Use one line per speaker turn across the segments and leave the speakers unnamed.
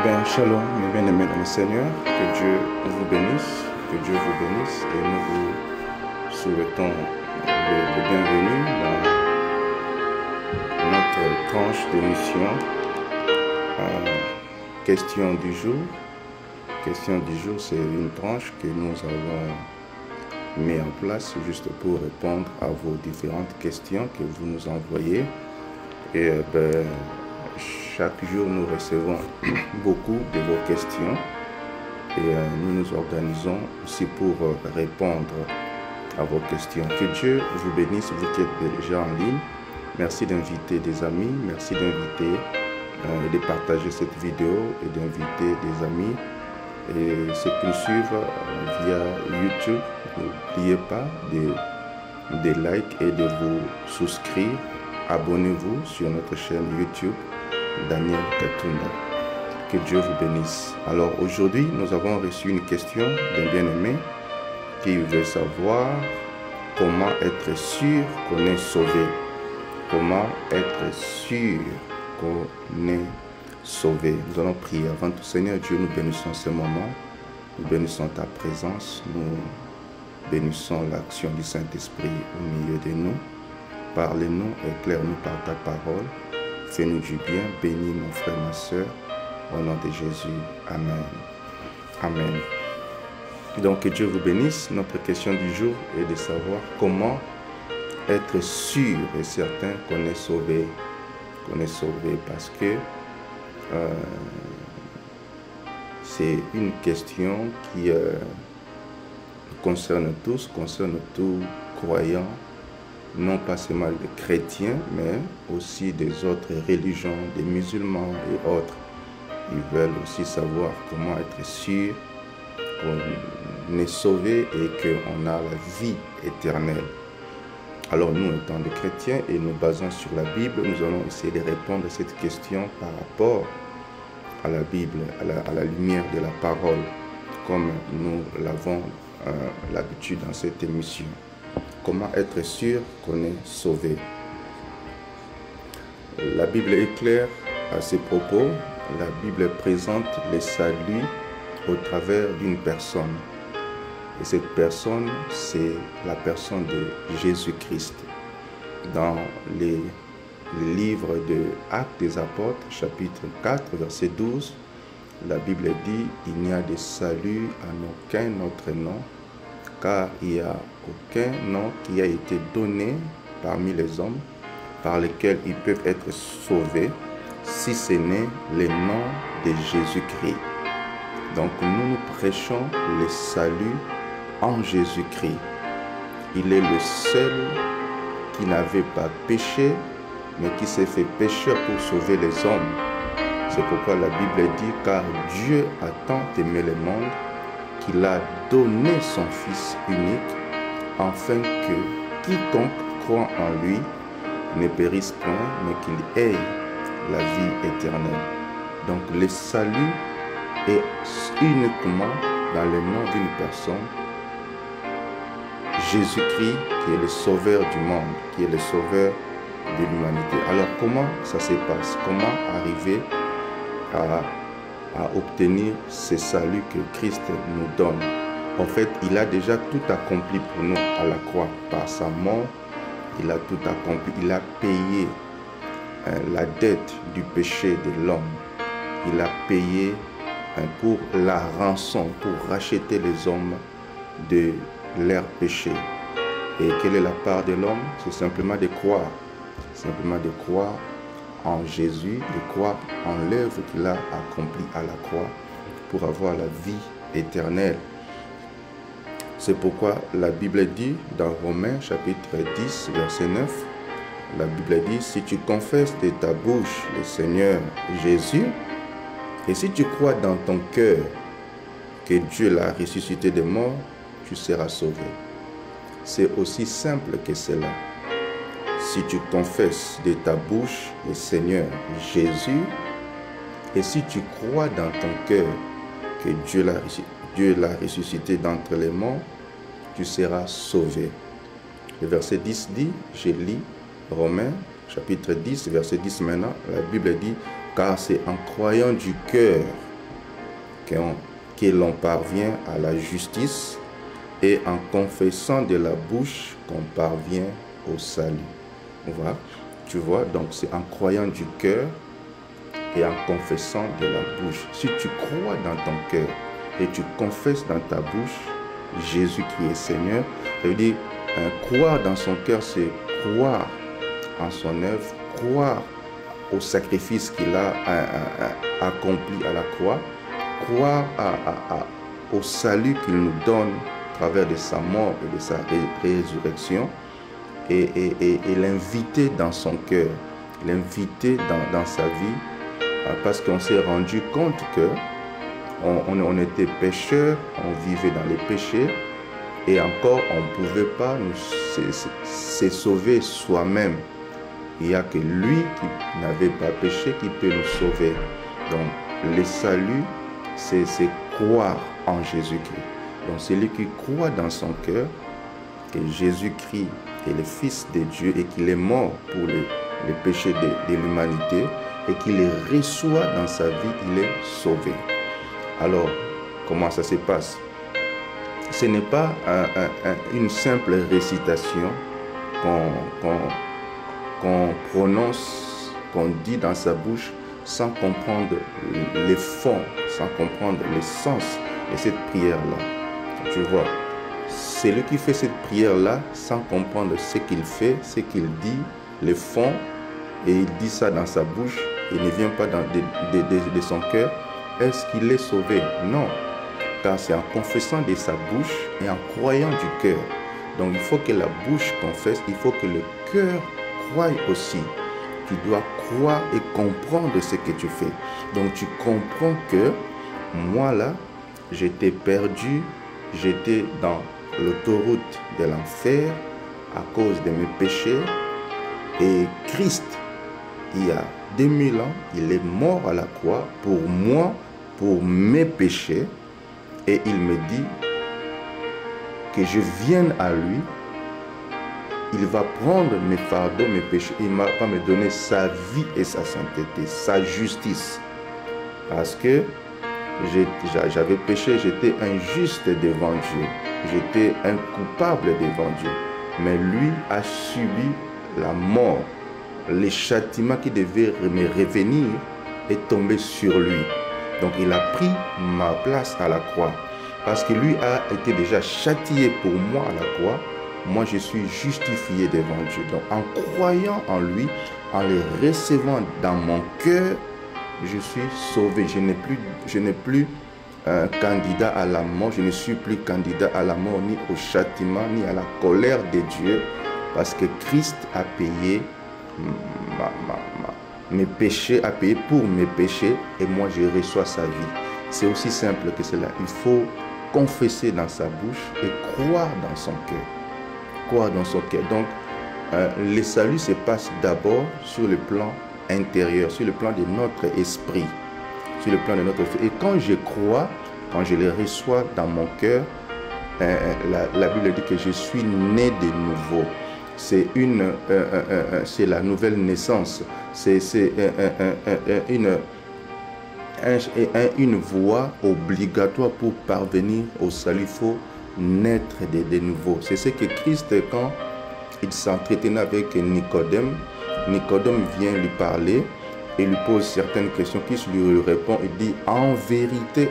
Shalom, mes bien-aimés dans le Seigneur, que Dieu vous bénisse, et nous vous souhaitons le bienvenu dans notre tranche d'émission. Question du jour. Question du jour, c'est une tranche que nous avons mis en place juste pour répondre à vos différentes questions que vous nous envoyez. Et chaque jour, nous recevons beaucoup de vos questions et nous nous organisons aussi pour répondre à vos questions. Que Dieu vous bénisse, vous qui êtes déjà en ligne. Merci d'inviter des amis, merci d'inviter et de partager cette vidéo et d'inviter des amis. Et ceux qui nous suivent via YouTube, n'oubliez pas de like et de vous souscrire. Abonnez-vous sur notre chaîne YouTube Daniel Katunda. Que Dieu vous bénisse. Alors aujourd'hui, nous avons reçu une question d'un bien-aimé qui veut savoir comment être sûr qu'on est sauvé. Comment être sûr qu'on est sauvé. Nous allons prier avant tout. Seigneur Dieu, nous bénissons ce moment. Nous bénissons ta présence. Nous bénissons l'action du Saint-Esprit au milieu de nous. Parlez-nous, éclaire-nous par ta parole. Fais-nous du bien, bénis mon frère, ma soeur, au nom de Jésus. Amen. Amen. Donc, que Dieu vous bénisse. Notre question du jour est de savoir comment être sûr et certain qu'on est sauvé. Qu'on est sauvé parce que c'est une question qui concerne tous, concerne tout croyant. Non pas seulement les chrétiens, mais aussi des autres religions, des musulmans et autres. Ils veulent aussi savoir comment être sûr qu'on est sauvé et qu'on a la vie éternelle. Alors nous, étant des chrétiens et nous basant sur la Bible, nous allons essayer de répondre à cette question par rapport à la Bible, à la lumière de la parole, comme nous l'avons l'habitude dans cette émission. Comment être sûr qu'on est sauvé? La Bible est claire à ces propos. La Bible présente le salut au travers d'une personne. Et cette personne, c'est la personne de Jésus-Christ. Dans les livres de Actes des Apôtres, chapitre 4, verset 12, la Bible dit « Il n'y a de salut en aucun autre nom, car il n'y a aucun nom qui a été donné parmi les hommes par lesquels ils peuvent être sauvés, si ce n'est le nom de Jésus-Christ. » Donc nous prêchons le salut en Jésus-Christ. Il est le seul qui n'avait pas péché, mais qui s'est fait pécheur pour sauver les hommes. C'est pourquoi la Bible dit « Car Dieu a tant aimé le monde qu'il a donné son Fils unique, afin que quiconque croit en lui ne périsse point, mais qu'il ait la vie éternelle. » Donc le salut est uniquement dans le nom d'une personne, Jésus-Christ, qui est le sauveur du monde, qui est le sauveur de l'humanité. Alors comment ça se passe? Comment arriver à obtenir ce salut que Christ nous donne? En fait, il a déjà tout accompli pour nous à la croix. Par sa mort, il a tout accompli. Il a payé la dette du péché de l'homme. Il a payé pour la rançon, pour racheter les hommes de leur péché. Et quelle est la part de l'homme? C'est simplement de croire. Simplement de croire en Jésus, de croire en l'œuvre qu'il a accomplie à la croix pour avoir la vie éternelle. C'est pourquoi la Bible dit dans Romains chapitre 10 verset 9, la Bible dit « Si tu confesses de ta bouche le Seigneur Jésus, et si tu crois dans ton cœur que Dieu l'a ressuscité des morts, tu seras sauvé. » C'est aussi simple que cela. Si tu confesses de ta bouche le Seigneur Jésus, et si tu crois dans ton cœur que Dieu l'a ressuscité d'entre les morts, tu seras sauvé. Le verset 10 dit, je lis Romains chapitre 10, verset 10 maintenant, la Bible dit, car c'est en croyant du cœur que l'on parvient à la justice, et en confessant de la bouche qu'on parvient au salut. Voilà. Tu vois, donc c'est en croyant du cœur et en confessant de la bouche. Si tu crois dans ton cœur et tu confesses dans ta bouche Jésus qui est Seigneur, ça veut dire croire dans son cœur, c'est croire en son œuvre, croire au sacrifice qu'il a accompli à la croix, croire au salut qu'il nous donne à travers de sa mort et de sa résurrection, et l'inviter dans son cœur, l'inviter dans sa vie, parce qu'on s'est rendu compte que on était pécheurs, on vivait dans les péchés, et encore on ne pouvait pas se sauver soi-même. Il n'y a que lui qui n'avait pas péché qui peut nous sauver. Donc le salut, c'est croire en Jésus-Christ. Donc celui qui croit dans son cœur que Jésus-Christ est le Fils de Dieu et qu'il est mort pour les péchés de l'humanité et qu'il les reçoit dans sa vie, il est sauvé. Alors, comment ça se passe? Ce n'est pas une simple récitation qu'on prononce, qu'on dit dans sa bouche sans comprendre les fonds, sans comprendre le sens de cette prière-là. Tu vois, c'est lui qui fait cette prière-là sans comprendre ce qu'il fait, ce qu'il dit, les fonds, et il dit ça dans sa bouche, il ne vient pas de son cœur. Est-ce qu'il est sauvé? Non, car c'est en confessant de sa bouche et en croyant du cœur. Donc il faut que la bouche confesse, il faut que le cœur croie aussi. Tu dois croire et comprendre ce que tu fais. Donc tu comprends que moi là, j'étais perdu, j'étais dans l'autoroute de l'enfer à cause de mes péchés. Et Christ, il y a 2000 ans, il est mort à la croix pour moi, pour mes péchés. Et il me dit que je vienne à lui. Il va prendre mes fardeaux, mes péchés. Il va me donner sa vie et sa sainteté, sa justice. Parce que j'avais péché, j'étais injuste devant Dieu. J'étais un coupable devant Dieu. Mais lui a subi la mort. Le châtiment qui devait me revenir est tombé sur lui. Donc il a pris ma place à la croix. Parce que lui a été déjà châtié pour moi à la croix. Moi, je suis justifié devant Dieu. Donc, en croyant en lui, en le recevant dans mon cœur, je suis sauvé. Je n'ai plus candidat à la mort. Je ne suis plus candidat à la mort, ni au châtiment, ni à la colère de Dieu. Parce que Christ a payé mes péchés, a payé pour mes péchés. Et moi, je reçois sa vie. C'est aussi simple que cela. Il faut confesser dans sa bouche et croire dans son cœur. Croire dans son cœur. Donc, le salut se passe d'abord sur le plan intérieur, sur le plan de notre esprit. Sur le plan de notre esprit. Et quand je crois, quand je le reçois dans mon cœur, la Bible dit que je suis né de nouveau. C'est la nouvelle naissance. C'est une voie obligatoire pour parvenir au salut. Il faut naître de nouveau. C'est ce que Christ, quand il s'entretenait avec Nicodème, Nicodème vient lui parler et lui pose certaines questions. Christ lui répond, il dit, en vérité,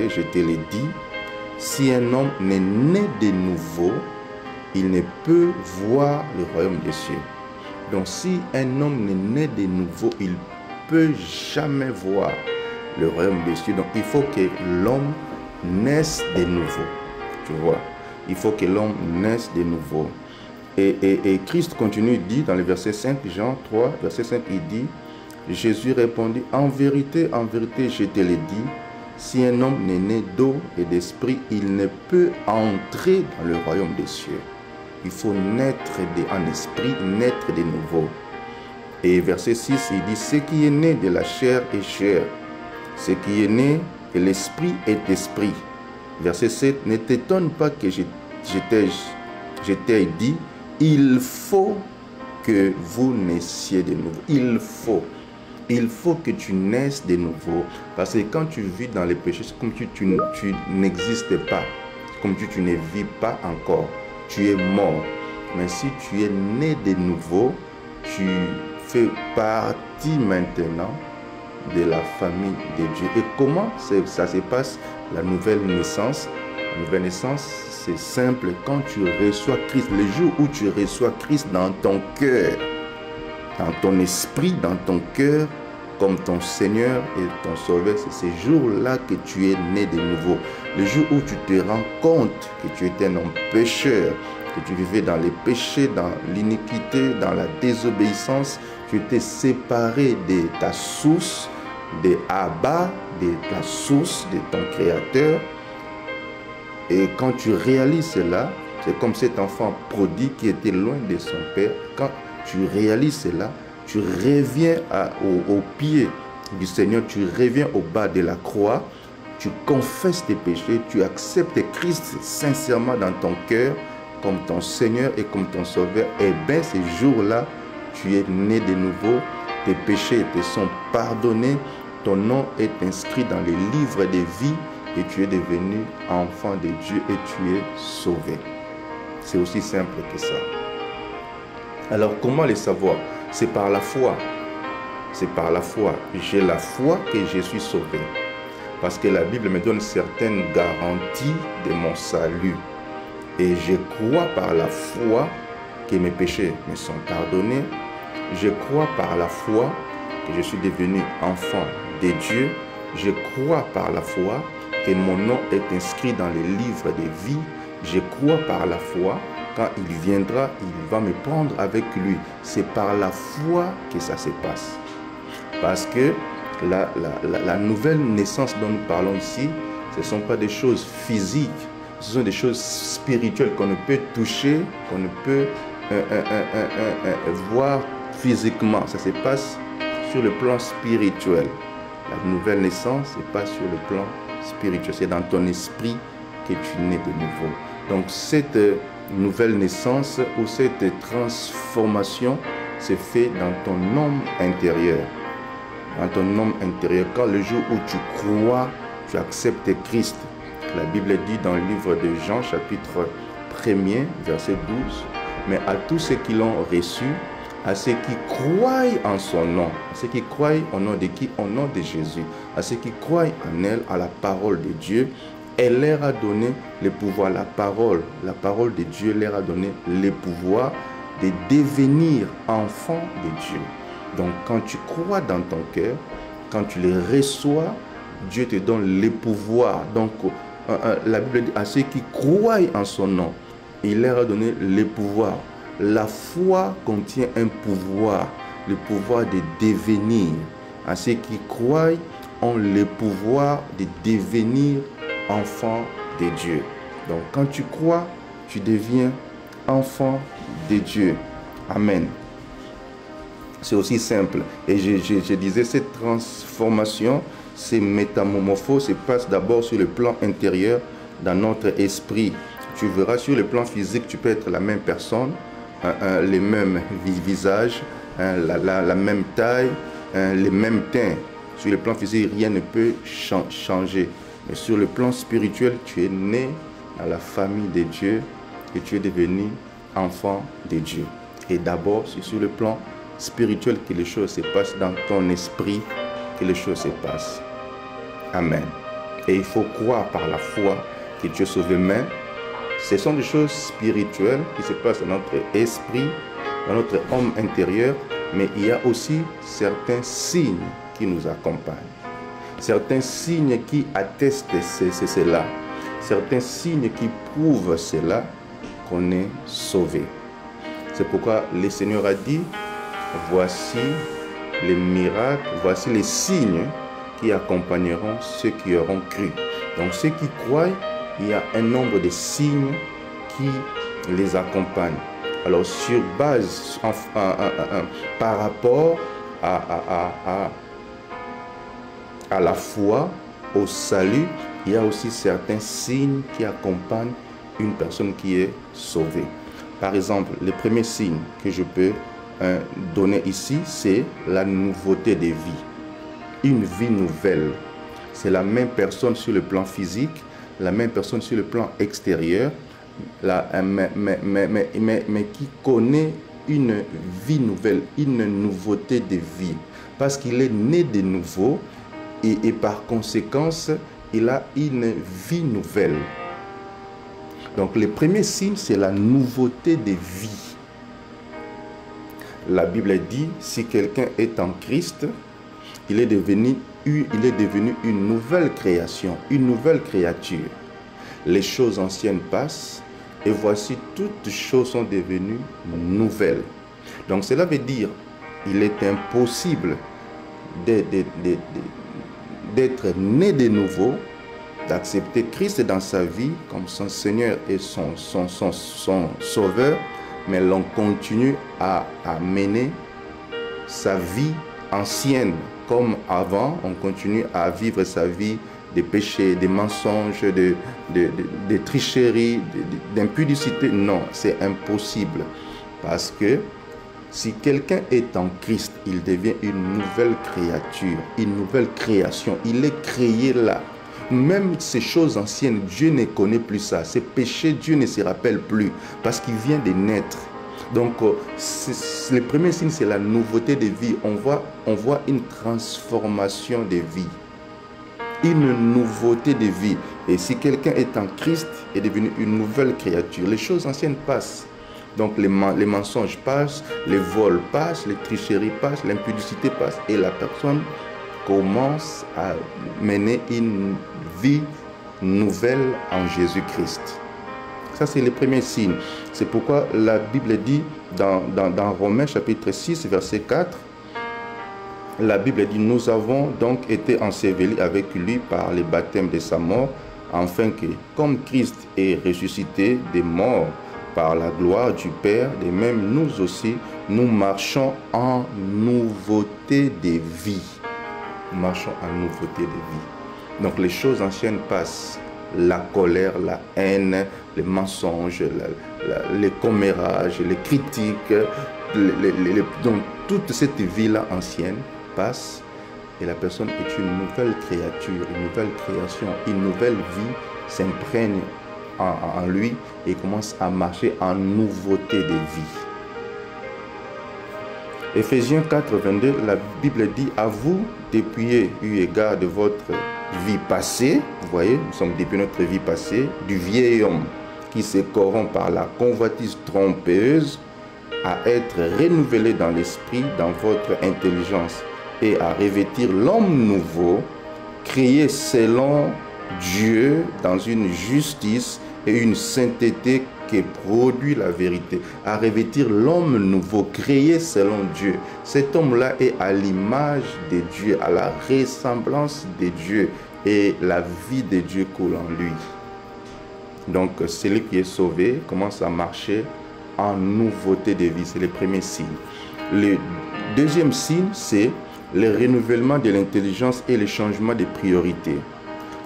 je te le dis, si un homme n'est né de nouveau, il ne peut voir le royaume des cieux. Donc si un homme n'est né de nouveau, il ne peut jamais voir le royaume des cieux. Donc il faut que l'homme naisse de nouveau. Tu vois, il faut que l'homme naisse de nouveau. Et Christ continue, il dit dans le verset 5, Jean 3, verset 5, il dit, Jésus répondit, en vérité, je te le dis, si un homme n'est né d'eau et d'esprit, il ne peut entrer dans le royaume des cieux. Il faut naître en esprit, naître de nouveau. Et verset 6, il dit, ce qui est né de la chair est chair. Ce qui est né de l'esprit est esprit. Verset 7, ne t'étonne pas que je t'ai dit, il faut que vous naissiez de nouveau. Il faut. Il faut que tu naisses de nouveau. Parce que quand tu vis dans les péchés, c'est comme si tu n'existais pas. C'est comme si tu ne vis pas encore. Tu es mort. Mais si tu es né de nouveau, tu fais partie maintenant de la famille de Dieu. Et comment ça se passe, la nouvelle naissance? La nouvelle naissance, c'est simple. Quand tu reçois Christ, le jour où tu reçois Christ dans ton cœur, dans ton esprit, dans ton cœur, comme ton Seigneur et ton Sauveur, c'est ce jour-là que tu es né de nouveau. Le jour où tu te rends compte que tu étais un homme pécheur, que tu vivais dans les péchés, dans l'iniquité, dans la désobéissance, tu étais séparé de ta source, de Abba, de la source de ton Créateur. Et quand tu réalises cela, c'est comme cet enfant prodigue qui était loin de son père. Quand tu réalises cela, tu reviens au pied du Seigneur, tu reviens au bas de la croix, tu confesses tes péchés, tu acceptes Christ sincèrement dans ton cœur comme ton Seigneur et comme ton Sauveur. Et bien, ces jours-là, tu es né de nouveau, tes péchés te sont pardonnés, ton nom est inscrit dans les livres de vie et tu es devenu enfant de Dieu et tu es sauvé. C'est aussi simple que ça. Alors, comment le savoir? C'est par la foi. C'est par la foi. J'ai la foi que je suis sauvé. Parce que la Bible me donne certaines garanties de mon salut. Et je crois par la foi que mes péchés me sont pardonnés. Je crois par la foi que je suis devenu enfant de Dieu. Je crois par la foi que mon nom est inscrit dans les livres de vie. Je crois par la foi, quand il viendra, il va me prendre avec lui. C'est par la foi que ça se passe. Parce que la nouvelle naissance dont nous parlons ici, ce ne sont pas des choses physiques, ce sont des choses spirituelles qu'on ne peut toucher, qu'on ne peut voir physiquement. Ça se passe sur le plan spirituel. La nouvelle naissance se passe sur le plan spirituel. C'est dans ton esprit que tu nais de nouveau. Donc cette nouvelle naissance ou cette transformation se fait dans ton homme intérieur. Dans ton homme intérieur. Quand le jour où tu crois, tu acceptes Christ. La Bible dit dans le livre de Jean, chapitre 1er, verset 12, « Mais à tous ceux qui l'ont reçu, à ceux qui croient en son nom, à ceux qui croient au nom de qui? Au nom de Jésus. À ceux qui croient en elle, à la parole de Dieu, elle leur a donné le pouvoir, la parole de Dieu leur a donné le pouvoir de devenir enfants de Dieu. » Donc quand tu crois dans ton cœur, quand tu les reçois, Dieu te donne le pouvoir. Donc la Bible dit à ceux qui croient en son nom, il leur a donné le pouvoir. La foi contient un pouvoir, le pouvoir de devenir. À ceux qui croient ont le pouvoir de devenir enfants de Dieu. Donc quand tu crois, tu deviens enfant de Dieu. Amen. C'est aussi simple. Et je disais, cette transformation, ces métamorphoses se passent d'abord sur le plan intérieur, dans notre esprit. Tu verras sur le plan physique, tu peux être la même personne, les mêmes visages, la même taille, les mêmes teints. Sur le plan physique, rien ne peut changer. Mais sur le plan spirituel, tu es né dans la famille de Dieu et tu es devenu enfant de Dieu. Et d'abord, c'est sur le plan spirituel que les choses se passent, dans ton esprit que les choses se passent. Amen. Et il faut croire par la foi que Dieu sauve. Mais ce sont des choses spirituelles qui se passent dans notre esprit, dans notre homme intérieur, mais il y a aussi certains signes qui nous accompagnent. Certains signes qui attestent cela. Certains signes qui prouvent cela, qu'on est sauvé. C'est pourquoi le Seigneur a dit, voici les miracles, voici les signes qui accompagneront ceux qui auront cru. Donc ceux qui croient, il y a un nombre de signes qui les accompagnent. Alors sur base, par rapport à la foi, au salut, il y a aussi certains signes qui accompagnent une personne qui est sauvée. Par exemple, le premier signe que je peux donner ici, c'est la nouveauté des vies. Une vie nouvelle. C'est la même personne sur le plan physique, la même personne sur le plan extérieur, mais qui connaît une vie nouvelle, une nouveauté de vie. Parce qu'il est né de nouveau et par conséquence, il a une vie nouvelle. Donc le premier signe, c'est la nouveauté de vie. La Bible dit, si quelqu'un est en Christ, il est devenu une nouvelle création, une nouvelle créature. Les choses anciennes passent et voici toutes choses sont devenues nouvelles. Donc cela veut dire il est impossible d'être né de nouveau, d'accepter Christ dans sa vie comme son Seigneur et son Sauveur, mais l'on continue à mener sa vie ancienne comme avant, on continue à vivre sa vie de péché, de mensonges, de tricherie, d'impudicité. Non, c'est impossible. Parce que si quelqu'un est en Christ, il devient une nouvelle créature, une nouvelle création. Il est créé là. Même ces choses anciennes, Dieu ne connaît plus ça. Ces péchés, Dieu ne se rappelle plus parce qu'il vient de naître. Donc, le premier signe, c'est la nouveauté de vie. On voit une transformation de vie. Une nouveauté de vie. Et si quelqu'un est en Christ, est devenu une nouvelle créature. Les choses anciennes passent. Donc, les mensonges passent, les vols passent, les tricheries passent, l'impudicité passe. Et la personne commence à mener une vie nouvelle en Jésus-Christ. Ça, c'est le premier signe. C'est pourquoi la Bible dit dans Romains chapitre 6, verset 4, la Bible dit, nous avons donc été ensevelis avec lui par le baptême de sa mort, afin que, comme Christ est ressuscité des morts par la gloire du Père, de même nous aussi, nous marchons en nouveauté de vie. Nous marchons en nouveauté de vie. Donc les choses anciennes passent. La colère, la haine, les mensonges, les commérages, les critiques, donc toute cette vie-là ancienne passe et la personne est une nouvelle créature, une nouvelle création, une nouvelle vie s'imprègne en lui et commence à marcher en nouveauté de vie. Éphésiens 4, 22, la Bible dit, à vous dépouiller eu égard de votre vie passée, vous voyez, nous sommes depuis notre vie passée, du vieil homme qui se corrompt par la convoitise trompeuse, à être renouvelé dans l'esprit, dans votre intelligence, et à revêtir l'homme nouveau, créé selon Dieu dans une justice et une sainteté qui produit la vérité, à revêtir l'homme nouveau, créé selon Dieu. Cet homme-là est à l'image de Dieu, à la ressemblance de Dieu, et la vie de Dieu coule en lui. Donc, celui qui est sauvé commence à marcher en nouveauté de vie. C'est le premier signe. Le deuxième signe, c'est le renouvellement de l'intelligence et le changement de priorité.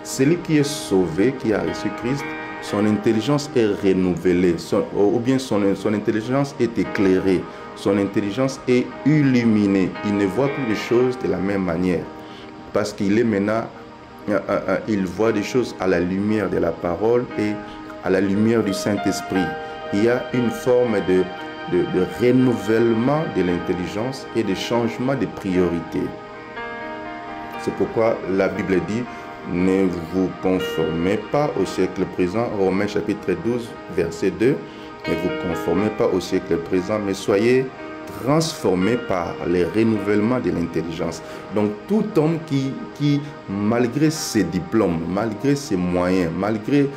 Celui qui est sauvé, qui a reçu Christ, son intelligence est renouvelée, ou bien son intelligence est éclairée, son intelligence est illuminée. Il ne voit plus les choses de la même manière, parce qu'il est maintenant, il voit des choses à la lumière de la parole et à la lumière du Saint-Esprit. Il y a une forme de renouvellement de l'intelligence et de changement de priorité. C'est pourquoi la Bible dit, ne vous conformez pas au siècle présent, Romains chapitre 12, verset 2, ne vous conformez pas au siècle présent, mais soyez transformés par le renouvellement de l'intelligence. Donc tout homme qui malgré ses diplômes, malgré ses moyens, malgré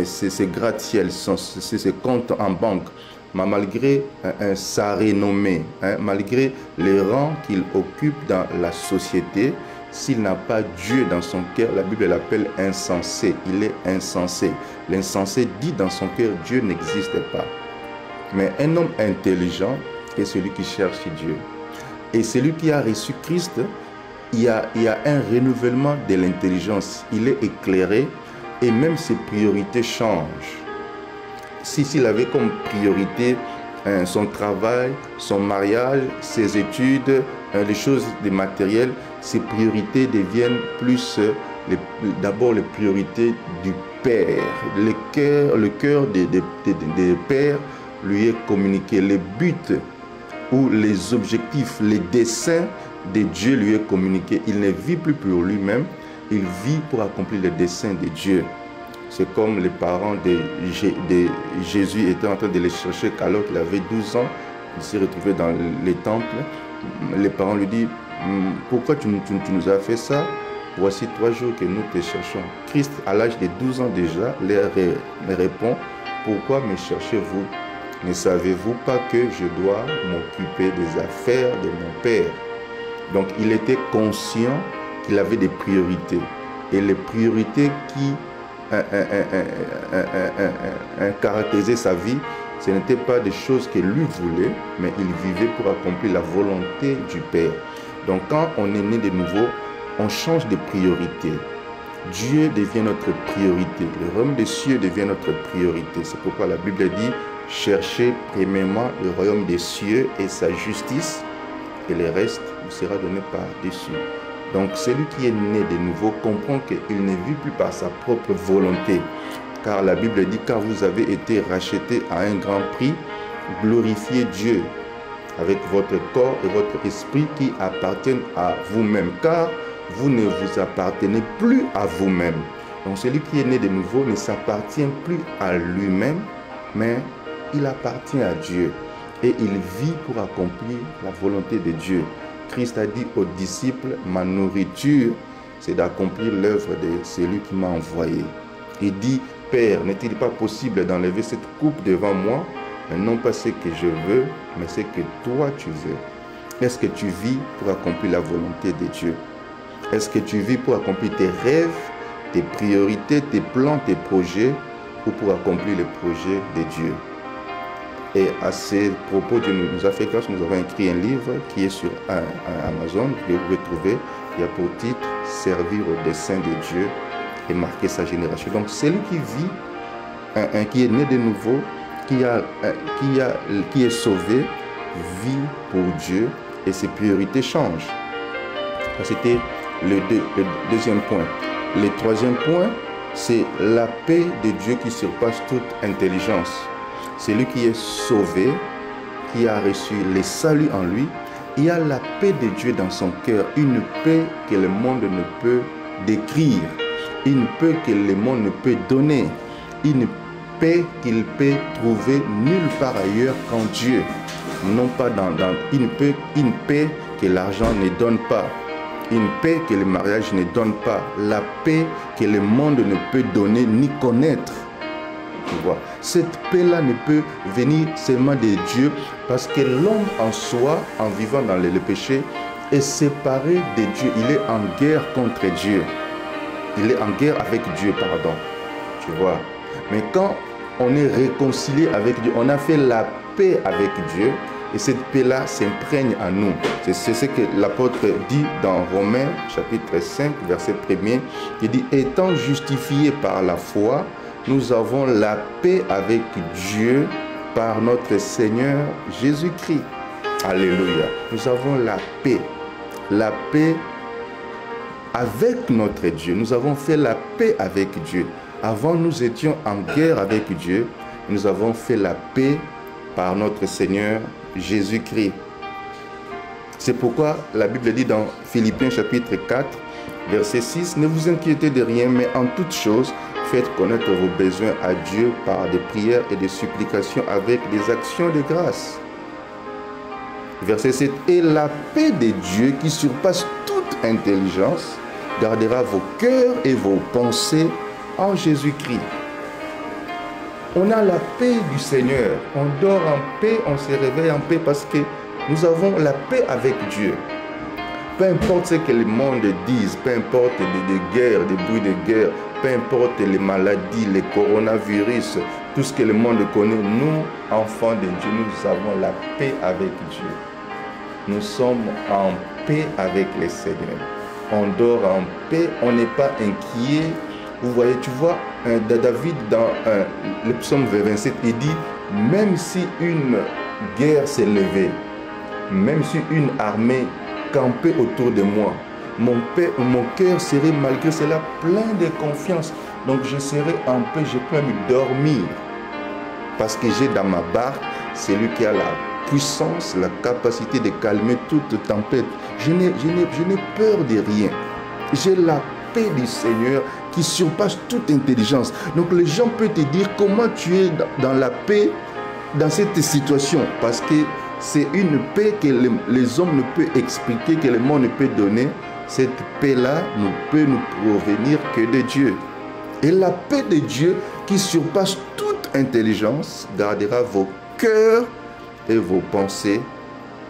ses gratte-ciel, ses comptes en banque, malgré sa renommée, malgré les rangs qu'il occupe dans la société, s'il n'a pas Dieu dans son cœur, la Bible l'appelle insensé. Il est insensé. L'insensé dit dans son cœur, Dieu n'existe pas. Mais un homme intelligent est celui qui cherche Dieu. Et celui qui a reçu Christ, il y a un renouvellement de l'intelligence. Il est éclairé et même ses priorités changent. S'il avait comme priorité son travail, son mariage, ses études, les choses des matériels, ses priorités deviennent plus d'abord les priorités du Père. Le cœur des pères lui est communiqué. Les buts ou les objectifs, les desseins de Dieu lui est communiqué. Il ne vit plus pour lui-même, il vit pour accomplir les desseins de Dieu. C'est comme les parents de Jésus étaient en train de les chercher alors qu'il avait 12 ans. Il s'est retrouvé dans les temples. Les parents lui disent, pourquoi tu nous as fait ça? Voici 3 jours que nous te cherchons. Christ, à l'âge de 12 ans déjà, leur répond, pourquoi me cherchez-vous? Ne savez-vous pas que je dois m'occuper des affaires de mon Père? Donc il était conscient qu'il avait des priorités. Et les priorités qui caractérisaient sa vie, ce n'étaient pas des choses que lui voulait, mais il vivait pour accomplir la volonté du Père. Donc quand on est né de nouveau, on change de priorité. Dieu devient notre priorité. Le royaume des cieux devient notre priorité. C'est pourquoi la Bible dit, cherchez premièrement le royaume des cieux et sa justice, et le reste vous sera donné par-dessus. Donc celui qui est né de nouveau comprend qu'il ne vit plus par sa propre volonté. Car la Bible dit, car vous avez été rachetés à un grand prix, glorifiez Dieu avec votre corps et votre esprit qui appartiennent à vous-même. Car vous ne vous appartenez plus à vous-même. Donc celui qui est né de nouveau ne s'appartient plus à lui-même, mais il appartient à Dieu. Et il vit pour accomplir la volonté de Dieu. Christ a dit aux disciples, ma nourriture, c'est d'accomplir l'œuvre de celui qui m'a envoyé. Il dit, Père, n'est-il pas possible d'enlever cette coupe devant moi, mais non pas ce que je veux, mais ce que toi tu veux. Est-ce que tu vis pour accomplir la volonté de Dieu? Est-ce que tu vis pour accomplir tes rêves, tes priorités, tes plans, tes projets, ou pour accomplir les projets de Dieu? Et à ces propos, Dieu nous a fait grâce, nous avons écrit un livre qui est sur Amazon, que vous pouvez trouver. Il y a pour titre « Servir au dessein de Dieu et marquer sa génération ». Donc celui qui vit, qui est né de nouveau, qui est sauvé, vit pour Dieu et ses priorités changent. C'était le deuxième point. Le troisième point, c'est la paix de Dieu qui surpasse toute intelligence. Celui qui est sauvé, qui a reçu le salut en lui, il y a la paix de Dieu dans son cœur, une paix que le monde ne peut décrire, une paix que le monde ne peut donner, une paix qu'il peut trouver nulle part ailleurs qu'en Dieu, non pas dans une paix que l'argent ne donne pas, une paix que le mariage ne donne pas, la paix que le monde ne peut donner ni connaître. Cette paix-là ne peut venir seulement de Dieu parce que l'homme en soi, en vivant dans le péché, est séparé de Dieu. Il est en guerre contre Dieu. Il est en guerre avec Dieu, pardon. Tu vois. Mais quand on est réconcilié avec Dieu, on a fait la paix avec Dieu et cette paix-là s'imprègne en nous. C'est ce que l'apôtre dit dans Romains chapitre 5, verset 1er. Il dit, étant justifiés par la foi, nous avons la paix avec Dieu par notre Seigneur Jésus-Christ. Alléluia. Nous avons la paix. La paix avec notre Dieu. Nous avons fait la paix avec Dieu. Avant, nous étions en guerre avec Dieu. Nous avons fait la paix par notre Seigneur Jésus-Christ. C'est pourquoi la Bible dit dans Philippiens chapitre 4, verset 6, « Ne vous inquiétez de rien, mais en toutes choses, faites connaître vos besoins à Dieu par des prières et des supplications avec des actions de grâce. » Verset 7. « Et la paix de Dieu qui surpasse toute intelligence gardera vos cœurs et vos pensées en Jésus-Christ. » On a la paix du Seigneur. On dort en paix, on se réveille en paix parce que nous avons la paix avec Dieu. Peu importe ce que le monde dise, peu importe les guerres, des bruits de guerre, peu importe les maladies, les coronavirus, tout ce que le monde connaît, nous, enfants de Dieu, nous avons la paix avec Dieu. Nous sommes en paix avec le Seigneur. On dort en paix, on n'est pas inquiet. Vous voyez, tu vois, David dans le psaume 27, il dit, même si une guerre s'est levée, même si une armée campait autour de moi, mon cœur serait malgré cela plein de confiance. Donc je serai en paix, je peux même dormir. Parce que j'ai dans ma barque celui qui a la puissance, la capacité de calmer toute tempête. Je n'ai peur de rien. J'ai la paix du Seigneur qui surpasse toute intelligence. Donc les gens peuvent te dire comment tu es dans la paix dans cette situation. Parce que c'est une paix que les hommes ne peuvent expliquer, que le monde ne peut donner. Cette paix-là ne peut nous provenir que de Dieu. Et la paix de Dieu qui surpasse toute intelligence gardera vos cœurs et vos pensées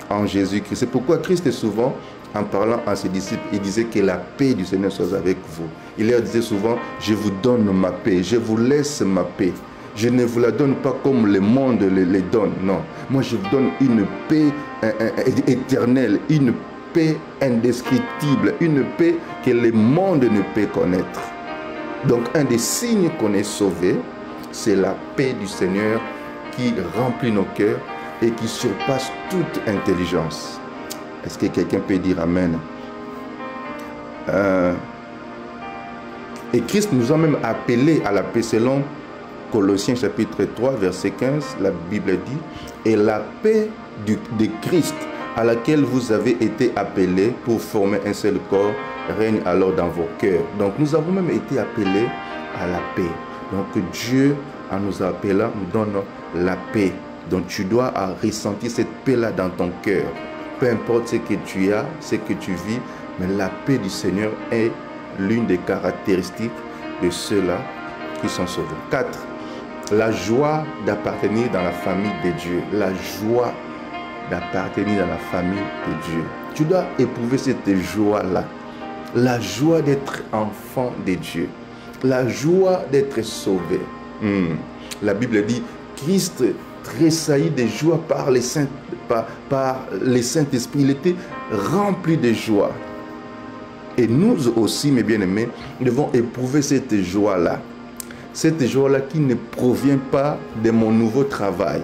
en Jésus-Christ. C'est pourquoi Christ souvent, en parlant à ses disciples, il disait que la paix du Seigneur soit avec vous. Il leur disait souvent, je vous donne ma paix, je vous laisse ma paix. Je ne vous la donne pas comme le monde les donne, non. Moi, je vous donne une paix éternelle, une paix indescriptible, une paix que le monde ne peut connaître. Donc, un des signes qu'on est sauvé, c'est la paix du Seigneur qui remplit nos cœurs et qui surpasse toute intelligence. Est-ce que quelqu'un peut dire Amen? Et Christ nous a même appelés à la paix selon Colossiens chapitre 3, verset 15, la Bible dit, et la paix de Christ à laquelle vous avez été appelés pour former un seul corps règne alors dans vos cœurs. Donc nous avons même été appelés à la paix. Donc Dieu, en nous appelant, nous donne la paix. Donc tu dois ressentir cette paix-là dans ton cœur. Peu importe ce que tu as, ce que tu vis, mais la paix du Seigneur est l'une des caractéristiques de ceux-là qui sont sauvés. 4. La joie d'appartenir dans la famille de Dieu. La joie d'appartenir dans la famille de Dieu. Tu dois éprouver cette joie-là. La joie d'être enfant de Dieu. La joie d'être sauvé. La Bible dit, Christ tressaillit de joie par les Saint-Esprit. Il était rempli de joie. Et nous aussi, mes bien-aimés, nous devons éprouver cette joie-là. Cette joie-là qui ne provient pas de mon nouveau travail.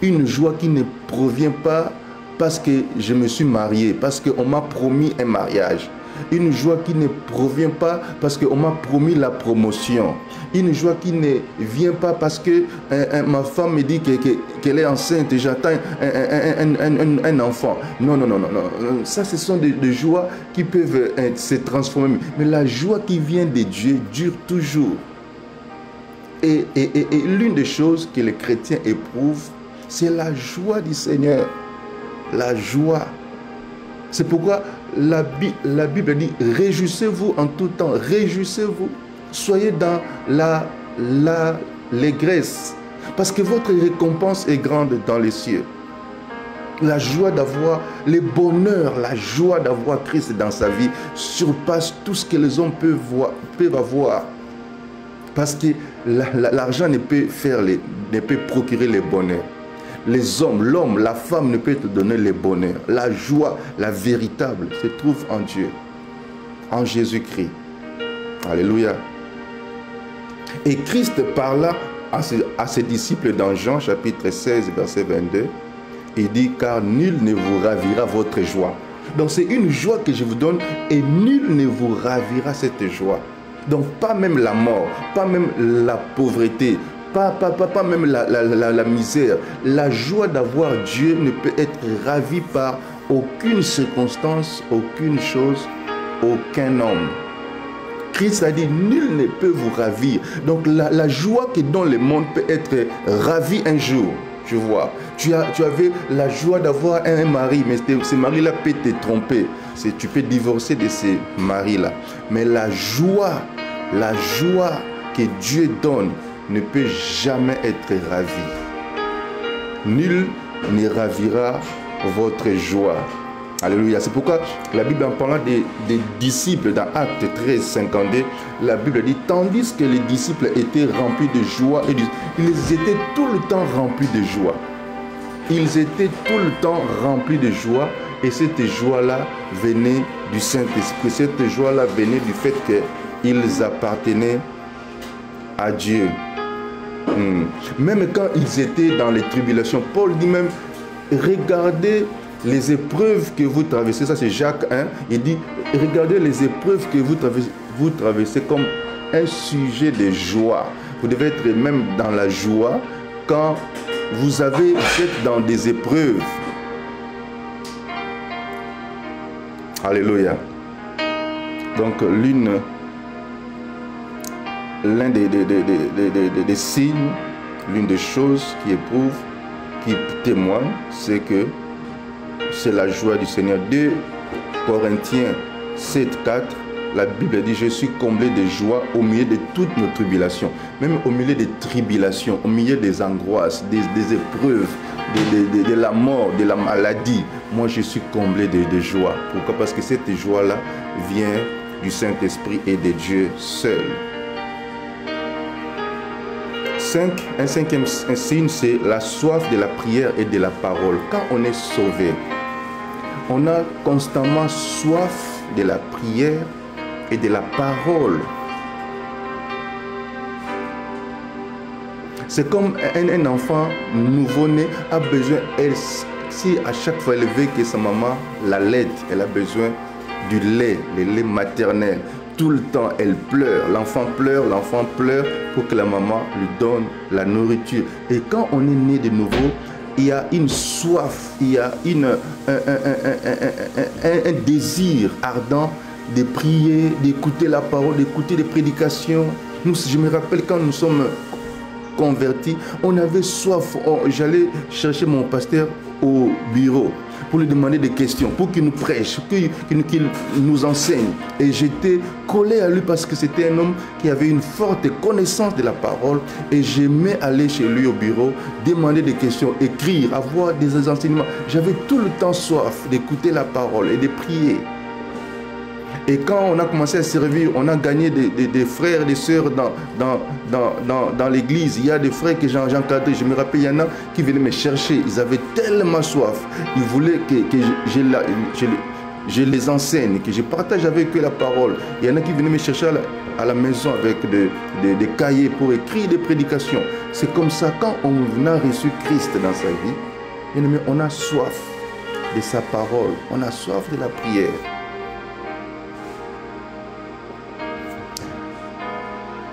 Une joie qui ne provient pas parce que je me suis marié, parce qu'on m'a promis un mariage. Une joie qui ne provient pas parce qu'on m'a promis la promotion. Une joie qui ne vient pas parce que ma femme me dit qu'elle est enceinte et j'attends un enfant. Non. Ça, ce sont des joies qui peuvent se transformer. Mais la joie qui vient de Dieu dure toujours. Et l'une des choses que les chrétiens éprouvent, c'est la joie du Seigneur. La joie. C'est pourquoi la Bible dit, réjouissez-vous en tout temps, réjouissez-vous. Soyez dans l'allégresse, parce que votre récompense est grande dans les cieux. La joie d'avoir le bonheur, la joie d'avoir Christ dans sa vie surpasse tout ce que les hommes peuvent avoir. Parce que l'argent ne peut procurer le bonheur. Les hommes, l'homme, la femme ne peut te donner le bonheur. La joie, la véritable, se trouve en Dieu, en Jésus-Christ. Alléluia. Et Christ parla à ses disciples dans Jean chapitre 16, verset 22. Il dit, car nul ne vous ravira votre joie. Donc c'est une joie que je vous donne et nul ne vous ravira cette joie. Donc pas même la mort, pas même la pauvreté, pas même la misère. La joie d'avoir Dieu ne peut être ravie par aucune circonstance, aucune chose, aucun homme. Christ a dit, nul ne peut vous ravir. Donc la joie que dans le monde peut être ravie un jour. Tu vois, tu avais la joie d'avoir un mari, mais ce mari-là peut te tromper. Tu peux divorcer de ce mari-là. Mais la joie que Dieu donne ne peut jamais être ravie. Nul ne ravira votre joie. Alléluia. C'est pourquoi la Bible, en parlant des disciples dans Actes 13, 52, la Bible dit, tandis que les disciples étaient remplis de joie, ils étaient tout le temps remplis de joie. Ils étaient tout le temps remplis de joie, et cette joie-là venait du Saint-Esprit. Cette joie-là venait du fait qu'ils appartenaient à Dieu. Même quand ils étaient dans les tribulations, Paul dit même, regardez les épreuves que vous traversez. Ça c'est Jacques 1. Il dit, regardez les épreuves que vous traversez comme un sujet de joie. Vous devez être même dans la joie quand vous êtes dans des épreuves. Alléluia. Donc l'un des signes, l'une des choses qui éprouve, qui témoigne, c'est que c'est la joie du Seigneur. 2 Corinthiens 7, 4, la Bible dit, je suis comblé de joie au milieu de toutes nos tribulations. Même au milieu des tribulations, au milieu des angoisses, des épreuves, de la mort, de la maladie. Moi, je suis comblé de joie. Pourquoi? Parce que cette joie-là vient du Saint-Esprit et de Dieu seul. Un cinquième signe, c'est la soif de la prière et de la parole. Quand on est sauvé, on a constamment soif de la prière et de la parole. C'est comme un enfant nouveau-né a besoin, si à chaque fois elle veut que sa maman l'allaite, elle a besoin du lait, le lait maternel. Tout le temps, elle pleure. L'enfant pleure pour que la maman lui donne la nourriture. Et quand on est né de nouveau, il y a une soif, il y a un désir ardent de prier, d'écouter la parole, d'écouter les prédications. Je me rappelle quand nous sommes convertis, on avait soif. J'allais chercher mon pasteur au bureau pour lui demander des questions, pour qu'il nous prêche, qu'il nous enseigne. Et j'étais collé à lui parce que c'était un homme qui avait une forte connaissance de la parole. Et j'aimais aller chez lui au bureau, demander des questions, écrire, avoir des enseignements. J'avais tout le temps soif d'écouter la parole et de prier. Et quand on a commencé à servir, on a gagné des frères et des sœurs dans l'église. Il y a des frères que j'ai encadrés. Je me rappelle, il y en a qui venaient me chercher. Ils avaient tellement soif. Ils voulaient que je les enseigne, que je partage avec eux la parole. Il y en a qui venaient me chercher à la maison avec des cahiers pour écrire des prédications. C'est comme ça, quand on a reçu Christ dans sa vie, on a soif de sa parole. On a soif de la prière.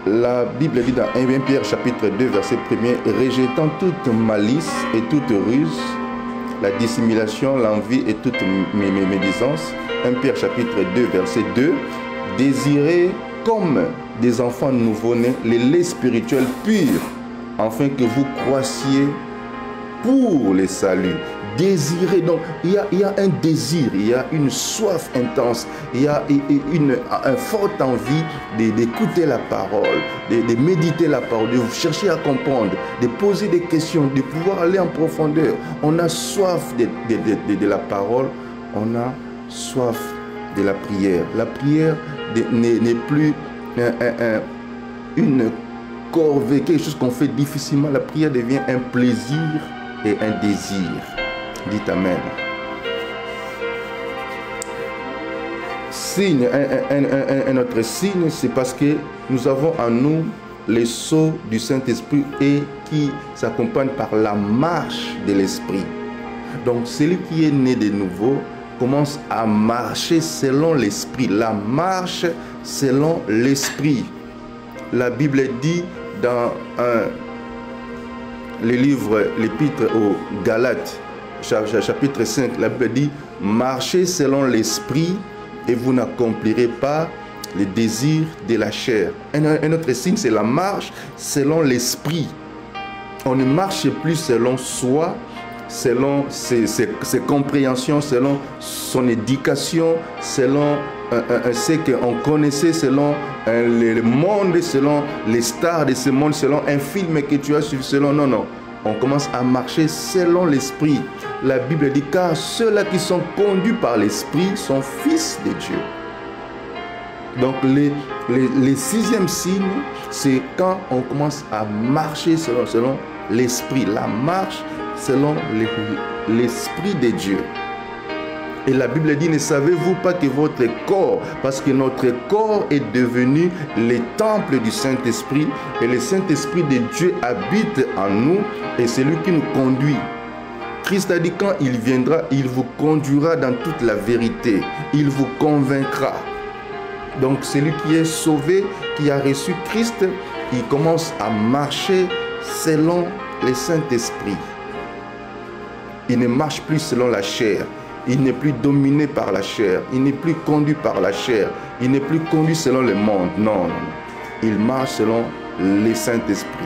La Bible dit dans 1 Pierre chapitre 2 verset 1er, rejetant toute malice et toute ruse, la dissimulation, l'envie et toute médisance. 1 Pierre chapitre 2 verset 2, désirez comme des enfants nouveau-nés les laits spirituels purs, afin que vous croissiez pour les saluts. Désirer, donc il y a un désir, il y a une soif intense, il y a une forte envie d'écouter la parole, de méditer la parole, de chercher à comprendre, de poser des questions, de pouvoir aller en profondeur. On a soif de la parole, on a soif de la prière. La prière n'est plus une corvée, quelque chose qu'on fait difficilement. La prière devient un plaisir et un désir. Dites Amen. Signe, un autre signe, c'est parce que nous avons en nous les sceaux du Saint-Esprit et qui s'accompagnent par la marche de l'Esprit. Donc celui qui est né de nouveau commence à marcher selon l'Esprit. La marche selon l'Esprit. La Bible dit dans le livre, l'épître aux Galates, chapitre 5, la Bible dit, marchez selon l'Esprit et vous n'accomplirez pas les désirs de la chair. Un autre signe, c'est la marche selon l'Esprit. On ne marche plus selon soi, selon ses compréhensions, selon son éducation, selon ce qu'on connaissait, selon le monde, selon les stars de ce monde, selon un film que tu as suivi, selon... Non. On commence à marcher selon l'Esprit. La Bible dit, car ceux-là qui sont conduits par l'Esprit sont fils de Dieu. Donc les sixième signe, c'est quand on commence à marcher selon l'Esprit. La marche selon l'Esprit de Dieu. Et la Bible dit, ne savez-vous pas que votre corps, parce que notre corps est devenu le temple du Saint-Esprit, et le Saint-Esprit de Dieu habite en nous, et c'est lui qui nous conduit. Christ a dit quand il viendra, il vous conduira dans toute la vérité. Il vous convaincra. Donc celui qui est sauvé, qui a reçu Christ, il commence à marcher selon le Saint-Esprit. Il ne marche plus selon la chair. Il n'est plus dominé par la chair. Il n'est plus conduit par la chair. Il n'est plus conduit selon le monde. Non, non. Il marche selon le Saint-Esprit.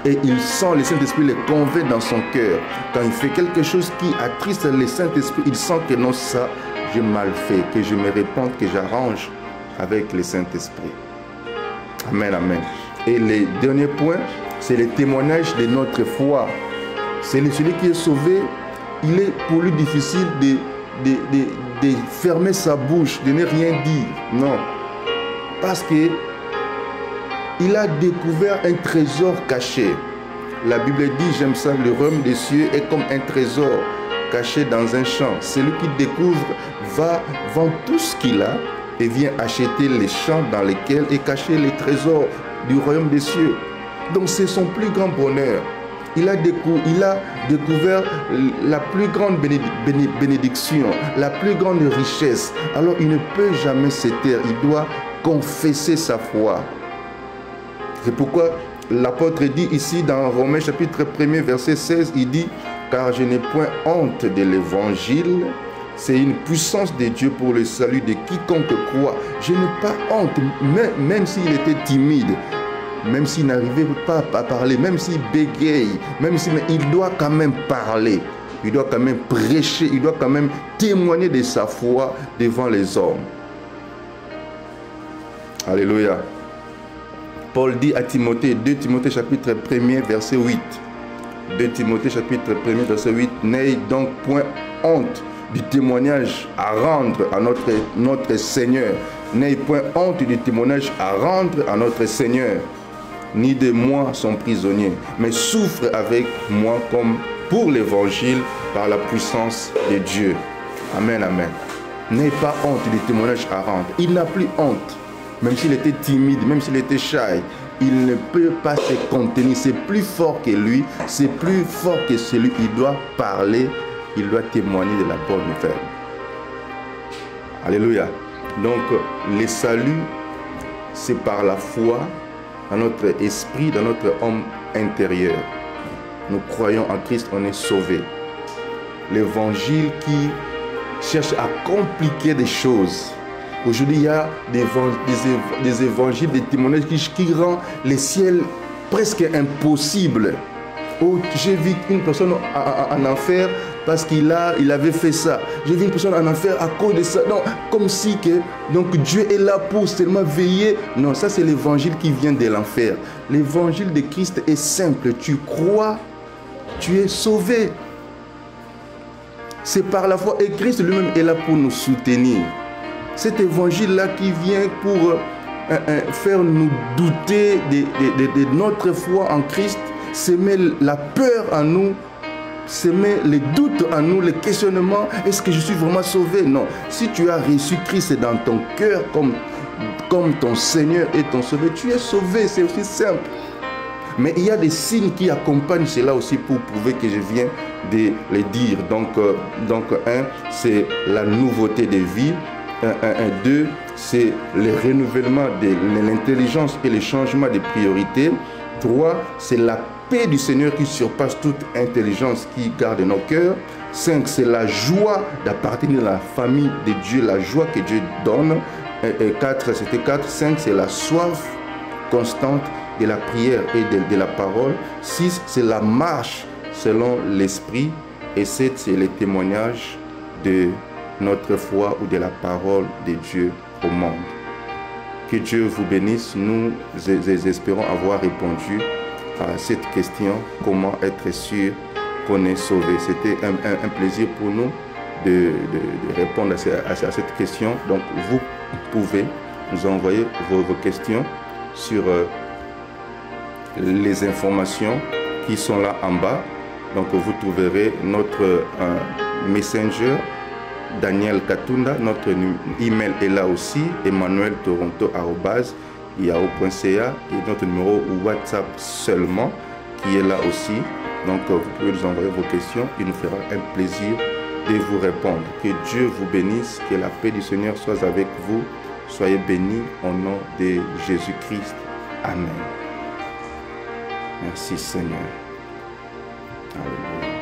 Et il sent, le Saint-Esprit le convainc dans son cœur. Quand il fait quelque chose qui attriste le Saint-Esprit, il sent que non, ça, j'ai mal fait, que je me répande, que j'arrange avec le Saint-Esprit. Amen, amen. Et le dernier point, c'est le témoignage de notre foi. C'est celui qui est sauvé, il est pour lui difficile de fermer sa bouche, de ne rien dire. Non. Parce que il a découvert un trésor caché. La Bible dit, j'aime ça, le royaume des cieux est comme un trésor caché dans un champ. Celui qui découvre va vendre tout ce qu'il a et vient acheter les champs dans lesquels est caché les trésors du royaume des cieux. Donc c'est son plus grand bonheur. Il a découvert la plus grande bénédiction, la plus grande richesse. Alors il ne peut jamais se taire, il doit confesser sa foi. C'est pourquoi l'apôtre dit ici dans Romains chapitre 1er verset 16, il dit « Car je n'ai point honte de l'évangile, c'est une puissance de Dieu pour le salut de quiconque croit. Je n'ai pas honte, même s'il était timide. » Même s'il n'arrivait pas à parler, même s'il bégaye, même s'il il doit quand même parler, il doit quand même prêcher, il doit quand même témoigner de sa foi devant les hommes. Alléluia. Paul dit à Timothée, 2 Timothée chapitre 1er verset 8. 2 Timothée chapitre 1er verset 8. N'ayez donc point honte du témoignage à rendre à notre Seigneur. N'ayez point honte du témoignage à rendre à notre Seigneur. Ni de moi son prisonnier, mais souffre avec moi comme pour l'évangile par la puissance de Dieu. Amen, amen. N'ayez pas honte du témoignage à rendre. Il n'a plus honte. Même s'il était timide, même s'il était shy, il ne peut pas se contenir. C'est plus fort que lui, c'est plus fort que celui. Il doit parler, il doit témoigner de la bonne nouvelle. Alléluia. Donc, le salut, c'est par la foi dans notre esprit, dans notre homme intérieur. Nous croyons en Christ, on est sauvés. L'évangile qui cherche à compliquer des choses. Aujourd'hui, il y a des évangiles, des témoignages qui rendent le ciel presque impossible. Oh, j'ai vu une personne en enfer parce qu'il avait fait ça. J'ai vu une personne en enfer à cause de ça. Non, comme si que donc Dieu est là pour seulement veiller. Non, ça c'est l'évangile qui vient de l'enfer. L'évangile de Christ est simple. Tu crois, tu es sauvé. C'est par la foi. Et Christ lui-même est là pour nous soutenir. Cet évangile-là qui vient pour faire nous douter de notre foi en Christ, semer la peur en nous, semer les doutes en nous, les questionnements. Est-ce que je suis vraiment sauvé? Non. Si tu as reçu Christ dans ton cœur comme ton Seigneur et ton Sauveur, tu es sauvé. C'est aussi simple. Mais il y a des signes qui accompagnent cela aussi pour prouver que je viens de les dire. Donc un, c'est la nouveauté de vie. 2, c'est le renouvellement de l'intelligence et le changement des priorités. 3, c'est la paix du Seigneur qui surpasse toute intelligence qui garde nos cœurs. 5, c'est la joie d'appartenir à la famille de Dieu, la joie que Dieu donne. 4, c'était 4. 5, c'est la soif constante de la prière et de la parole. 6, c'est la marche selon l'esprit. Et 7, c'est le témoignage de notre foi ou de la parole de Dieu au monde. Que Dieu vous bénisse. Nous espérons avoir répondu à cette question, comment être sûr qu'on est sauvé. C'était un plaisir pour nous de répondre à cette question. Donc vous pouvez nous envoyer vos questions sur les informations qui sont là en bas. Donc vous trouverez notre messenger Daniel Katunda, notre email est là aussi, emmanueltoronto@yahoo.ca, et notre numéro WhatsApp seulement qui est là aussi. Donc, vous pouvez nous envoyer vos questions. Il nous fera un plaisir de vous répondre. Que Dieu vous bénisse. Que la paix du Seigneur soit avec vous. Soyez bénis au nom de Jésus-Christ. Amen. Merci Seigneur. Alléluia.